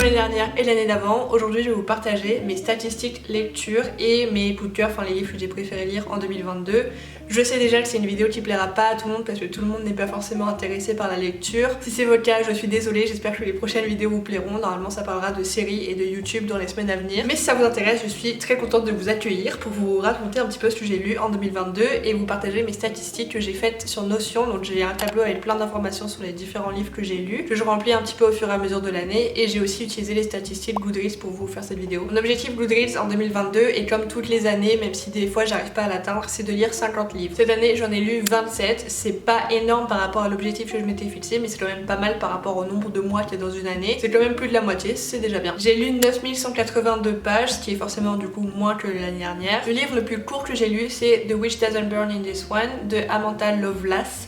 l'année dernière et l'année d'avant. Aujourd'hui je vais vous partager mes statistiques lecture et mes coups de cœur, enfin les livres que j'ai préféré lire en 2022. Je sais déjà que c'est une vidéo qui plaira pas à tout le monde parce que tout le monde n'est pas forcément intéressé par la lecture. Si c'est votre cas, je suis désolée, j'espère que les prochaines vidéos vous plairont. Normalement ça parlera de séries et de YouTube dans les semaines à venir. Mais si ça vous intéresse, je suis très contente de vous accueillir pour vous raconter un petit peu ce que j'ai lu en 2022 et vous partager mes statistiques que j'ai faites sur Notion. Donc j'ai un tableau avec plein d'informations sur les différents livres que j'ai lus, que je remplis un petit peu au fur et à mesure de l'année, et j'ai aussi utilisé les statistiques Goodreads pour vous faire cette vidéo. Mon objectif Goodreads en 2022, et comme toutes les années, même si des fois j'arrive pas à l'atteindre, c'est de lire 50 livres. Cette année j'en ai lu 27, c'est pas énorme par rapport à l'objectif que je m'étais fixé, mais c'est quand même pas mal par rapport au nombre de mois qu'il y a dans une année. C'est quand même plus de la moitié, c'est déjà bien. J'ai lu 9182 pages, ce qui est forcément du coup moins que l'année dernière. Le livre le plus court que j'ai lu, c'est The Witch Doesn't Burn in This One de Amanda Lovelace.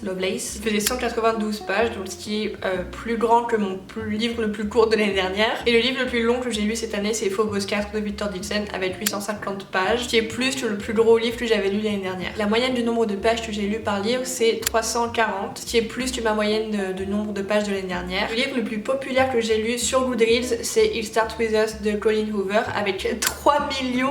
Il faisait 192 pages, donc ce qui est plus grand que mon livre le plus court de l'année dernière. Et le livre le plus long que j'ai lu cette année, c'est Phobos 4 de Victor Dixon avec 850 pages, ce qui est plus que le plus gros livre que j'avais lu l'année dernière. La moyenne du nombre de pages que j'ai lu par livre, c'est 340, ce qui est plus que ma moyenne de nombre de pages de l'année dernière. Le livre le plus populaire que j'ai lu sur Goodreads, c'est It Starts With Us de Colleen Hoover avec 3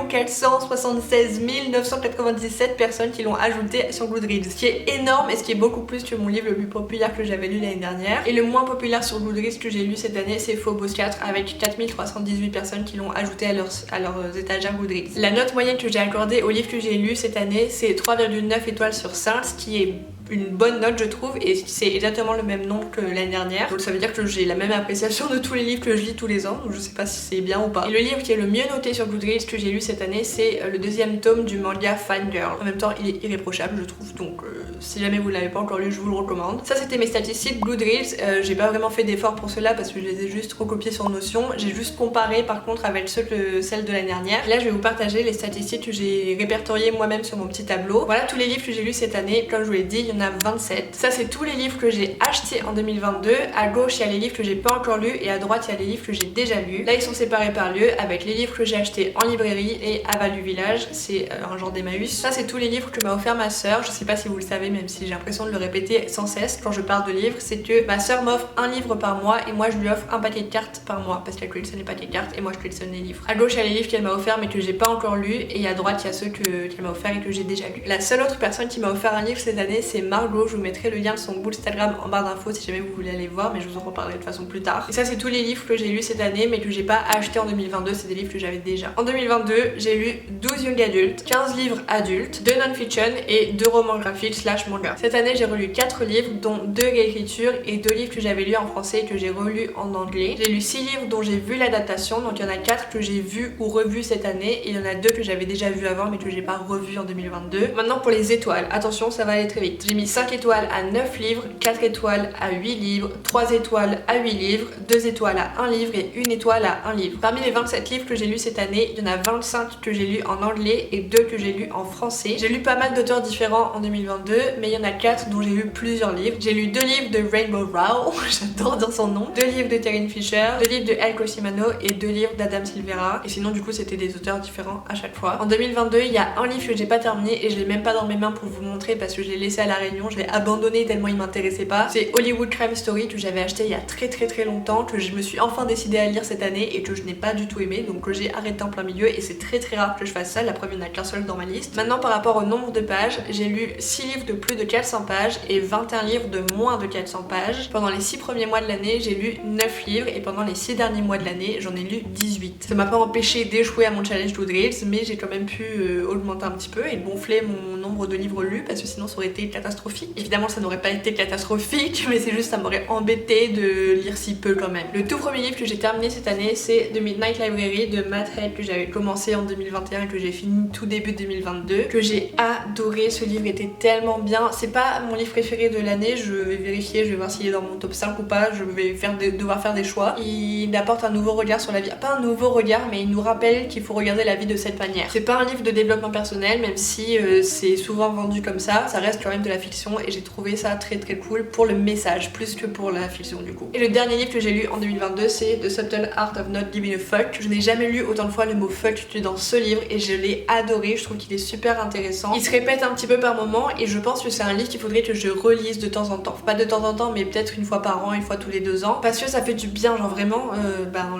476 997 personnes qui l'ont ajouté sur Goodreads, ce qui est énorme et ce qui est beaucoup plus que mon livre le plus populaire que j'avais lu l'année dernière. Et le moins populaire sur Goodreads que j'ai lu cette année, c'est Phobos 4 avec 4318 personnes qui l'ont ajouté à leurs étagères Goodreads. La note moyenne que j'ai accordée au livre que j'ai lu cette année, c'est 3,9 étoiles sur 5, ce qui est une bonne note je trouve, et c'est exactement le même nombre que l'année dernière, donc ça veut dire que j'ai la même appréciation de tous les livres que je lis tous les ans, donc je sais pas si c'est bien ou pas. Et le livre qui est le mieux noté sur Goodreads que j'ai lu cette année, c'est le deuxième tome du manga Fine Girl. En même temps il est irréprochable je trouve, donc si jamais vous l'avez pas encore lu, je vous le recommande. Ça c'était mes statistiques Goodreads. J'ai pas vraiment fait d'effort pour cela parce que je les ai juste recopiées sur Notion, j'ai juste comparé par contre avec celles de l'année dernière. Là je vais vous partager les statistiques que j'ai répertoriées moi-même sur mon petit tableau. Voilà tous les livres que j'ai lus cette année, comme je vous l'ai dit, il y en a 27. Ça c'est tous les livres que j'ai achetés en 2022. À gauche il y a les livres que j'ai pas encore lus et à droite il y a les livres que j'ai déjà lus. Là ils sont séparés par lieu avec les livres que j'ai achetés en librairie et à Value Village, c'est un genre d'Emmaüs. Ça c'est tous les livres que m'a offert ma soeur. Je sais pas si vous le savez, même si j'ai l'impression de le répéter sans cesse quand je parle de livres, c'est que ma soeur m'offre un livre par mois et moi je lui offre un paquet de cartes par mois parce qu'elle collectionne les paquets de cartes et moi je collectionne les livres. À gauche il y a les livres qu'elle m'a offert mais que j'ai pas encore lus, et à droite il y a ceux qu'elle m'a offert et que j'ai déjà lus. La seule autre personne qui m'a offert un livre cette année, c'est Margot. Je vous mettrai le lien de son Instagram en barre d'infos si jamais vous voulez aller voir, mais je vous en reparlerai de façon plus tard. Et ça c'est tous les livres que j'ai lus cette année mais que j'ai pas acheté en 2022, c'est des livres que j'avais déjà. En 2022 j'ai lu 12 young adultes, 15 livres adultes, 2 non-fiction et 2 romans graphiques / manga. Cette année j'ai relu 4 livres dont 2 réécritures et 2 livres que j'avais lus en français et que j'ai relus en anglais. J'ai lu 6 livres dont j'ai vu l'adaptation, donc il y en a 4 que j'ai vu ou revu cette année et il y en a 2 que j'avais déjà vu avant mais que j'ai pas revu en 2022. Maintenant pour les étoiles, attention ça va aller très vite. J'ai mis 5 étoiles à 9 livres, 4 étoiles à 8 livres, 3 étoiles à 8 livres, 2 étoiles à 1 livre et 1 étoile à 1 livre. Parmi les 27 livres que j'ai lus cette année, il y en a 25 que j'ai lus en anglais et 2 que j'ai lus en français. J'ai lu pas mal d'auteurs différents en 2022, mais il y en a 4 dont j'ai lu plusieurs livres. J'ai lu 2 livres de Rainbow Rowell, j'adore dire son nom, 2 livres de Taryn Fisher, 2 livres de Elko Shimano et 2 livres d'Adam Silvera. Et sinon du coup c'était des auteurs différents à chaque fois. En 2022 il y a un livre que j'ai pas terminé et je l'ai même pas dans mes mains pour vous montrer parce que je l'ai laissé à la Réunion, je l'ai abandonné tellement il m'intéressait pas. C'est Hollywood Crime Story que j'avais acheté il y a très longtemps, que je me suis enfin décidée à lire cette année et que je n'ai pas du tout aimé, donc que j'ai arrêté en plein milieu, et c'est très rare que je fasse ça. La preuve, il n'y en a qu'un seul dans ma liste. Maintenant par rapport au nombre de pages, j'ai lu 6 livres de plus de 400 pages et 21 livres de moins de 400 pages. Pendant les 6 premiers mois de l'année j'ai lu 9 livres et pendant les 6 derniers mois de l'année j'en ai lu 18. Ça m'a pas empêché d'échouer à mon challenge Goodreads, mais j'ai quand même pu augmenter un petit peu et gonfler mon nombre de livres lus parce que sinon ça aurait été catastrophique. Évidemment ça n'aurait pas été catastrophique, mais c'est juste ça m'aurait embêté de lire si peu quand même. Le tout premier livre que j'ai terminé cette année, c'est The Midnight Library de Matt Haig, que j'avais commencé en 2021 et que j'ai fini tout début 2022, que j'ai adoré. Ce livre était tellement bien. C'est pas mon livre préféré de l'année, je vais vérifier, je vais voir s'il est dans mon top 5 ou pas, je vais devoir faire des choix. Il apporte un nouveau regard sur la vie, pas un nouveau regard, mais il nous rappelle qu'il faut regarder la vie de cette manière. C'est pas un livre de développement personnel, même si c'est souvent vendu comme ça reste quand même de la fiction et j'ai trouvé ça très cool pour le message plus que pour la fiction du coup. Et le dernier livre que j'ai lu en 2022, c'est The Subtle Art of Not Giving a Fuck. Je n'ai jamais lu autant de fois le mot fuck que dans ce livre et je l'ai adoré. Je trouve qu'il est super intéressant. Il se répète un petit peu par moment et je pense pense que c'est un livre qu'il faudrait que je relise de temps en temps. Pas de temps en temps, mais peut-être une fois par an, une fois tous les 2 ans. Parce que ça fait du bien, genre vraiment,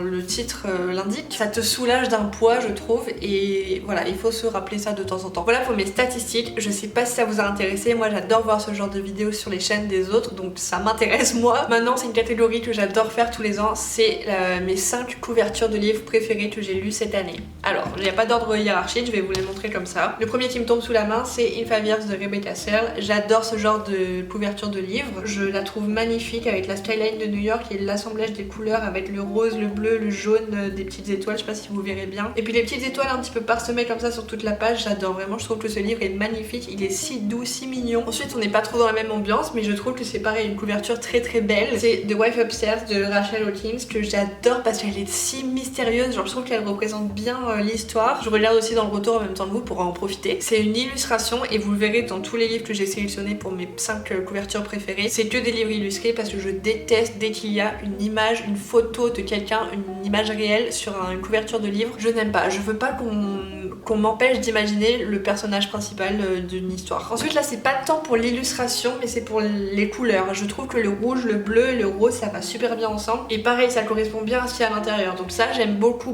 le titre l'indique. Ça te soulage d'un poids, je trouve. Et voilà, il faut se rappeler ça de temps en temps. Voilà pour mes statistiques. Je sais pas si ça vous a intéressé. Moi, j'adore voir ce genre de vidéos sur les chaînes des autres. Donc ça m'intéresse moi. Maintenant, c'est une catégorie que j'adore faire tous les ans. C'est mes 5 couvertures de livres préférés que j'ai lus cette année. Alors, il n'y a pas d'ordre hiérarchique, je vais vous les montrer comme ça. Le premier qui me tombe sous la main, c'est In 5 Years de Rebecca Searle. J'adore ce genre de couverture de livre. Je la trouve magnifique avec la skyline de New York et l'assemblage des couleurs avec le rose, le bleu, le jaune, des petites étoiles, je sais pas si vous verrez bien. Et puis les petites étoiles un petit peu parsemées comme ça sur toute la page, j'adore vraiment. Je trouve que ce livre est magnifique, il est si doux, si mignon. Ensuite, on n'est pas trop dans la même ambiance, mais je trouve que c'est pareil, une couverture très très belle. C'est The Wife Upstairs de Rachel Hawkins que j'adore parce qu'elle est si mystérieuse. Genre, je trouve qu'elle représente bien l'histoire. Je regarde aussi dans le retour en même temps que vous pour en profiter. C'est une illustration et vous le verrez dans tous les livres que j'ai sélectionnés pour mes 5 couvertures préférées. C'est que des livres illustrés parce que je déteste dès qu'il y a une image, une photo de quelqu'un, une image réelle sur une couverture de livre. Je n'aime pas. Je veux pas qu'on m'empêche d'imaginer le personnage principal d'une histoire. Ensuite là, c'est pas tant pour l'illustration mais c'est pour les couleurs. Je trouve que le rouge, le bleu, le rose ça va super bien ensemble et pareil ça correspond bien à ce qu'il y a à l'intérieur. Donc ça j'aime beaucoup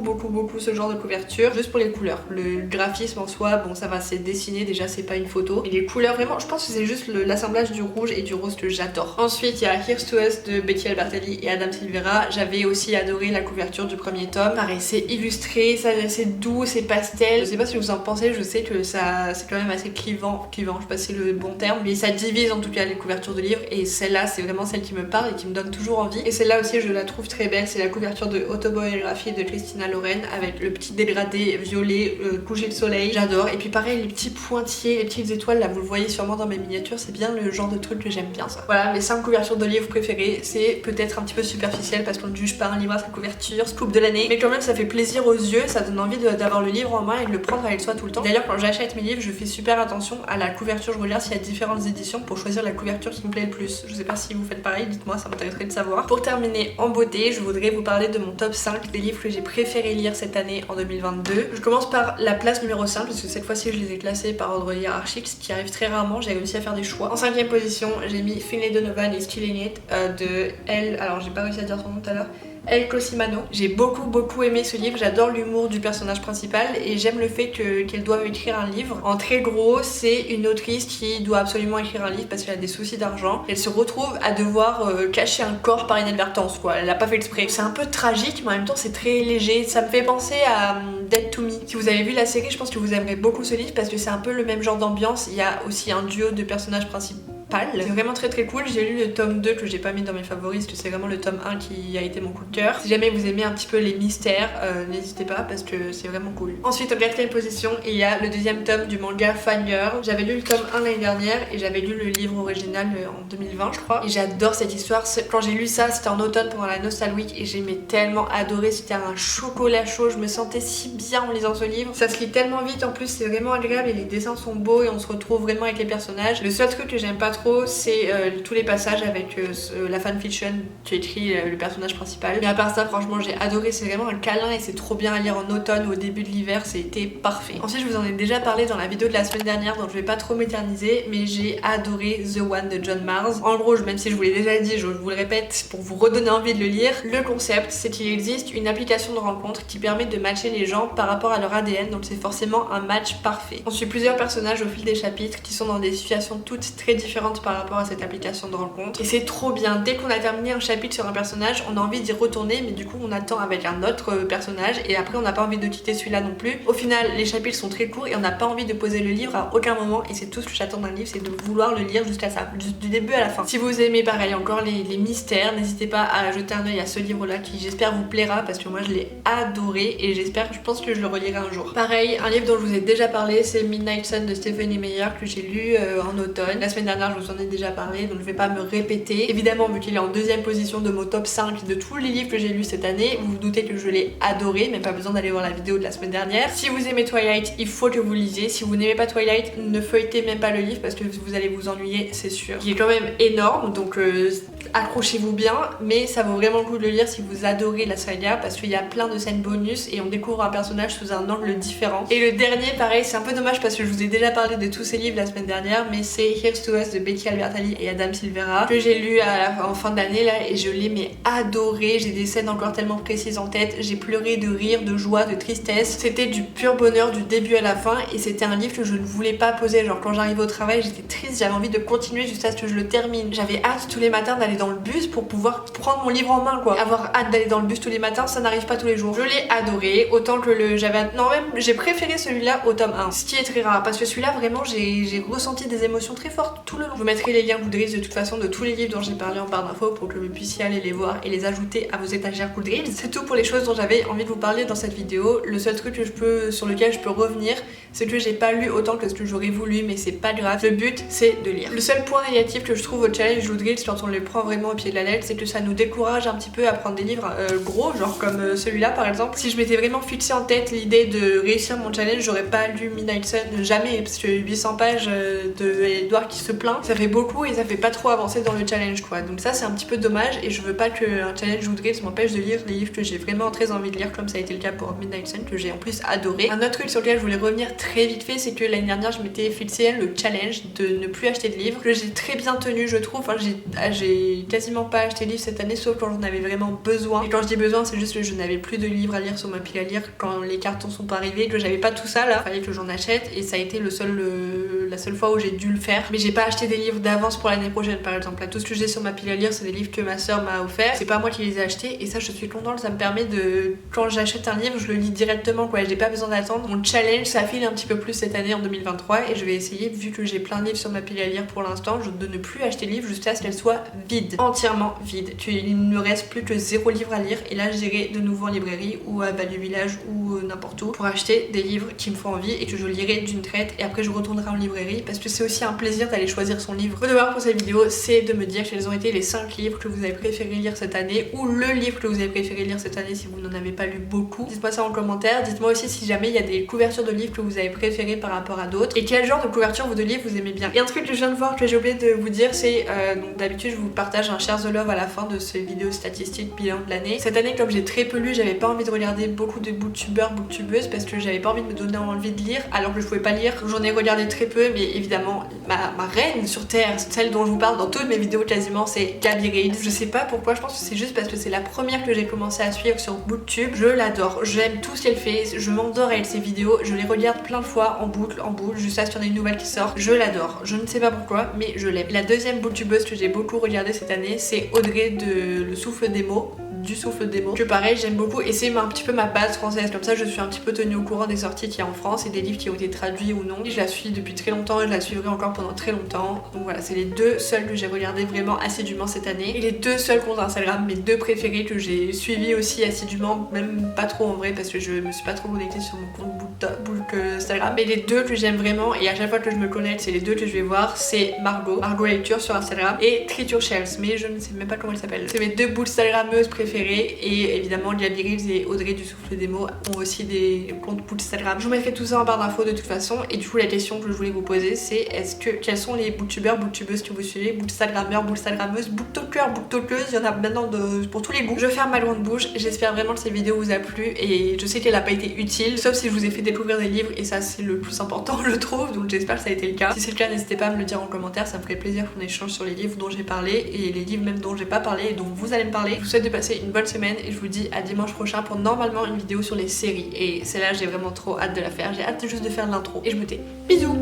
ce genre de couverture juste pour les couleurs. Le graphisme en soi, bon ça va, c'est dessiné déjà, c'est pas une photo. Et les couleurs vraiment, je pense que c'est juste l'assemblage du rouge et du rose que j'adore. Ensuite il y a Here's to Us de Betty Albertalli et Adam Silvera. J'avais aussi adoré la couverture du premier tome. Pareil, c'est illustré, c'est doux, c'est pastel. Je sais pas ce que vous en pensez, je sais que ça c'est quand même assez clivant, je sais pas si c'est le bon terme, mais ça divise en tout cas les couvertures de livres et celle-là c'est vraiment celle qui me parle et qui me donne toujours envie. Et celle-là aussi je la trouve très belle, c'est la couverture de Autobiographie de Christina Loren avec le petit dégradé violet, coucher de soleil, j'adore. Et puis pareil, les petits pointillés, les petites étoiles là, vous le voyez sûrement dans mes miniatures, c'est bien le genre de truc que j'aime bien ça. Voilà mes 5 couvertures de livres préférées, c'est peut-être un petit peu superficiel parce qu'on ne juge pas un livre à sa couverture, scoop de l'année, mais quand même ça fait plaisir aux yeux, ça donne envie d'avoir le livre en main et de le prendre avec soi tout le temps. D'ailleurs quand j'achète mes livres, je fais super attention à la couverture, je regarde s'il y a différentes éditions pour choisir la couverture qui me plaît le plus. Je sais pas si vous faites pareil, dites-moi, ça m'intéresserait de savoir. Pour terminer en beauté, je voudrais vous parler de mon top 5 des livres que j'ai préféré lire cette année en 2022. Je commence par la place numéro 5 parce que cette fois-ci je les ai classés par ordre hiérarchique, ce qui arrive très rarement, j'ai réussi à faire des choix. En 5ème position, j'ai mis Finlay Donovan et Still in It de Elle, alors j'ai pas réussi à dire son nom tout à l'heure, El Cosimano. J'ai beaucoup aimé ce livre, j'adore l'humour du personnage principal et j'aime le fait qu'elle doive écrire un livre. En très gros, c'est une autrice qui doit absolument écrire un livre parce qu'elle a des soucis d'argent. Elle se retrouve à devoir cacher un corps par inadvertance quoi, elle l'a pas fait exprès. C'est un peu tragique mais en même temps c'est très léger, ça me fait penser à Dead to Me. Si vous avez vu la série, je pense que vous aimerez beaucoup ce livre parce que c'est un peu le même genre d'ambiance. Il y a aussi un duo de personnages principaux. C'est vraiment très cool. J'ai lu le tome 2 que j'ai pas mis dans mes favoris parce que c'est vraiment le tome 1 qui a été mon coup de cœur. Si jamais vous aimez un petit peu les mystères, n'hésitez pas parce que c'est vraiment cool. Ensuite en 4ème position il y a le 2e tome du manga Fangirl. J'avais lu le tome 1 l'année dernière et j'avais lu le livre original en 2020 je crois. Et j'adore cette histoire. Quand j'ai lu ça c'était en automne pendant la Nostal Week et j'aimais tellement adoré. C'était un chocolat chaud, je me sentais si bien en lisant ce livre. Ça se lit tellement vite en plus, c'est vraiment agréable et les dessins sont beaux et on se retrouve vraiment avec les personnages. Le seul truc que j'aime pas trop c'est tous les passages avec la fanfiction qui écrit le personnage principal. Mais à part ça franchement j'ai adoré, c'est vraiment un câlin et c'est trop bien à lire en automne ou au début de l'hiver, c'était parfait. Ensuite je vous en ai déjà parlé dans la vidéo de la semaine dernière donc je vais pas trop m'éterniser, mais j'ai adoré The One de John Mars. En gros même si je vous l'ai déjà dit, je vous le répète pour vous redonner envie de le lire, le concept c'est qu'il existe une application de rencontre qui permet de matcher les gens par rapport à leur ADN, donc c'est forcément un match parfait. On suit plusieurs personnages au fil des chapitres qui sont dans des situations toutes très différentes par rapport à cette application de rencontre et c'est trop bien. Dès qu'on a terminé un chapitre sur un personnage on a envie d'y retourner mais du coup on attend avec un autre personnage et après on n'a pas envie de quitter celui-là non plus. Au final les chapitres sont très courts et on n'a pas envie de poser le livre à aucun moment et c'est tout ce que j'attends d'un livre, c'est de vouloir le lire jusqu'à ça, du début à la fin. Si vous aimez pareil encore les mystères, n'hésitez pas à jeter un œil à ce livre là qui j'espère vous plaira parce que moi je l'ai adoré et je pense que je le relirai un jour. Pareil, un livre dont je vous ai déjà parlé c'est Midnight Sun de Stephanie Meyer que j'ai lu en automne. La semaine dernière je vous en ai déjà parlé donc je vais pas me répéter. Évidemment vu qu'il est en 2ème position de mon top 5 de tous les livres que j'ai lus cette année, vous vous doutez que je l'ai adoré, même pas besoin d'aller voir la vidéo de la semaine dernière. Si vous aimez Twilight, il faut que vous lisiez. Si vous n'aimez pas Twilight, ne feuilletez même pas le livre parce que vous allez vous ennuyer, c'est sûr. Il est quand même énorme donc accrochez-vous bien, mais ça vaut vraiment le coup de le lire si vous adorez la saga parce qu'il y a plein de scènes bonus et on découvre un personnage sous un angle différent. Et le dernier, pareil, c'est un peu dommage parce que je vous ai déjà parlé de tous ces livres la semaine dernière, mais c'est Here's to Us de Becky Albertalli et Adam Silvera que j'ai lu en fin d'année là et je l'ai mais adoré. J'ai des scènes encore tellement précises en tête, j'ai pleuré de rire, de joie, de tristesse. C'était du pur bonheur du début à la fin et c'était un livre que je ne voulais pas poser. Genre quand j'arrivais au travail, j'étais triste, j'avais envie de continuer jusqu'à ce que je le termine. J'avais hâte tous les matins d'aller dans le bus pour pouvoir prendre mon livre en main quoi. Avoir hâte d'aller dans le bus tous les matins, ça n'arrive pas tous les jours. Je l'ai adoré, autant que j'ai préféré celui-là au tome 1, ce qui est très rare parce que celui-là vraiment j'ai ressenti des émotions très fortes tout le long. Je vous mettrai les liens Goodreads de toute façon de tous les livres dont j'ai parlé en barre d'infos pour que vous puissiez aller les voir et les ajouter à vos étagères Goodreads. C'est tout pour les choses dont j'avais envie de vous parler dans cette vidéo. Le seul truc sur lequel je peux revenir, c'est que j'ai pas lu autant que ce que j'aurais voulu, mais c'est pas grave. Le but c'est de lire. Le seul point négatif que je trouve au challenge Goodreads quand on le prend vraiment au pied de la lettre, c'est que ça nous décourage un petit peu à prendre des livres gros, genre comme celui-là par exemple. Si je m'étais vraiment fixé en tête l'idée de réussir mon challenge, j'aurais pas lu Midnight Sun jamais, parce que 800 pages de Edward qui se plaint, ça fait beaucoup et ça fait pas trop avancer dans le challenge quoi. Donc ça c'est un petit peu dommage et je veux pas qu'un challenge Goodreads m'empêche de lire les livres que j'ai vraiment très envie de lire, comme ça a été le cas pour Midnight Sun que j'ai en plus adoré. Un autre truc sur lequel je voulais revenir très vite fait, c'est que l'année dernière je m'étais fixé le challenge de ne plus acheter de livres, que j'ai très bien tenu je trouve. Enfin, j'ai quasiment pas acheté de livres cette année sauf quand j'en avais vraiment besoin. Et quand je dis besoin, c'est juste que je n'avais plus de livres à lire sur ma pile à lire quand les cartons sont arrivés, que j'avais pas tout ça là, fallait que j'en achète et ça a été la seule fois où j'ai dû le faire. Mais j'ai pas acheté des livres d'avance pour l'année prochaine par exemple. Là, tout ce que j'ai sur ma pile à lire, c'est des livres que ma soeur m'a offert. C'est pas moi qui les ai achetés et ça je suis contente, ça me permet de, quand j'achète un livre, je le lis directement quoi. J'ai pas besoin d'attendre. Mon challenge s'affine un petit peu plus cette année en 2023 et je vais essayer, vu que j'ai plein de livres sur ma pile à lire pour l'instant, de ne plus acheter de livres jusqu'à ce qu'elle soit vide, entièrement vide. Il ne reste plus que 0 livre à lire et là j'irai de nouveau en librairie ou à Bas du Village ou n'importe où pour acheter des livres qui me font envie et que je lirai d'une traite et après je retournerai en librairie parce que c'est aussi un plaisir d'aller choisir son livre. Le devoir pour cette vidéo c'est de me dire quels ont été les 5 livres que vous avez préféré lire cette année ou le livre que vous avez préféré lire cette année si vous n'en avez pas lu beaucoup. Dites-moi ça en commentaire, dites-moi aussi si jamais il y a des couvertures de livres que vous avez préférées par rapport à d'autres et quel genre de couverture de livres vous aimez bien. Et un truc que je viens de voir que j'ai oublié de vous dire, c'est donc d'habitude je vous partage un Share the Love à la fin de ces vidéos statistiques bilan de l'année. Cette année comme j'ai très peu lu, j'avais pas envie de regarder beaucoup de booktubeurs, booktubeuses parce que j'avais pas envie de me donner envie de lire alors que je pouvais pas lire. J'en ai regardé très peu mais évidemment ma reine sur terre, celle dont je vous parle dans toutes mes vidéos quasiment, c'est Gaby Reads. Je sais pas pourquoi, je pense que c'est juste parce que c'est la première que j'ai commencé à suivre sur Booktube. Je l'adore, j'aime tout ce qu'elle fait, je m'endors avec ses vidéos, je les regarde plein de fois en boucle, jusqu'à ce qu'il y en ait une nouvelle qui sort. Je l'adore, je ne sais pas pourquoi mais je l'aime. La deuxième booktubeuse que j'ai beaucoup regardée cette année, c'est Audrey de Le Souffle des mots, du Souffle des mots, que pareil j'aime beaucoup et c'est un petit peu ma base française, comme ça je suis un petit peu tenue au courant des sorties qu'il y a en France et des livres qui ont été traduits ou non. Et je la suis depuis très longtemps et je la suivrai encore pendant très longtemps. Donc voilà, c'est les deux seuls que j'ai regardés vraiment assidûment cette année et les deux seuls comptes Instagram, mes deux préférés que j'ai suivis aussi assidûment, même pas trop en vrai parce que je me suis pas trop connectée sur mon compte book Instagram, mais les deux que j'aime vraiment et à chaque fois que je me connecte c'est les deux que je vais voir, c'est Margot Lecture sur Instagram et Treat Your Shelves, mais je ne sais même pas comment elle s'appelle. C'est mes deux bookstagrammeuses préférées et évidemment Gaby Reads et Audrey du Souffle des mots ont aussi des comptes bookstagram. Je vous mettrai tout ça en barre d'infos de toute façon et du coup la question que je voulais vous poser c'est quels sont les booktubeurs, booktubeuses que vous suivez, bookstagrammeurs, bookstagrammeuses, booktalkers, booktokeuses, il y en a maintenant pour tous les goûts. Je ferme ma grande bouche, j'espère vraiment que cette vidéo vous a plu et je sais qu'elle a pas été utile sauf si je vous ai fait découvrir des livres et ça c'est le plus important je trouve, donc j'espère que ça a été le cas. Si c'est le cas n'hésitez pas à me le dire en commentaire, ça me ferait plaisir qu'on échange sur les livres dont j'ai parlé et les livres même dont j'ai pas parlé et dont vous allez me parler. Je vous souhaite de passer une bonne semaine et je vous dis à dimanche prochain pour normalement une vidéo sur les séries et celle-là j'ai vraiment trop hâte de la faire, j'ai hâte juste de faire l'intro et je me tais. Bisous.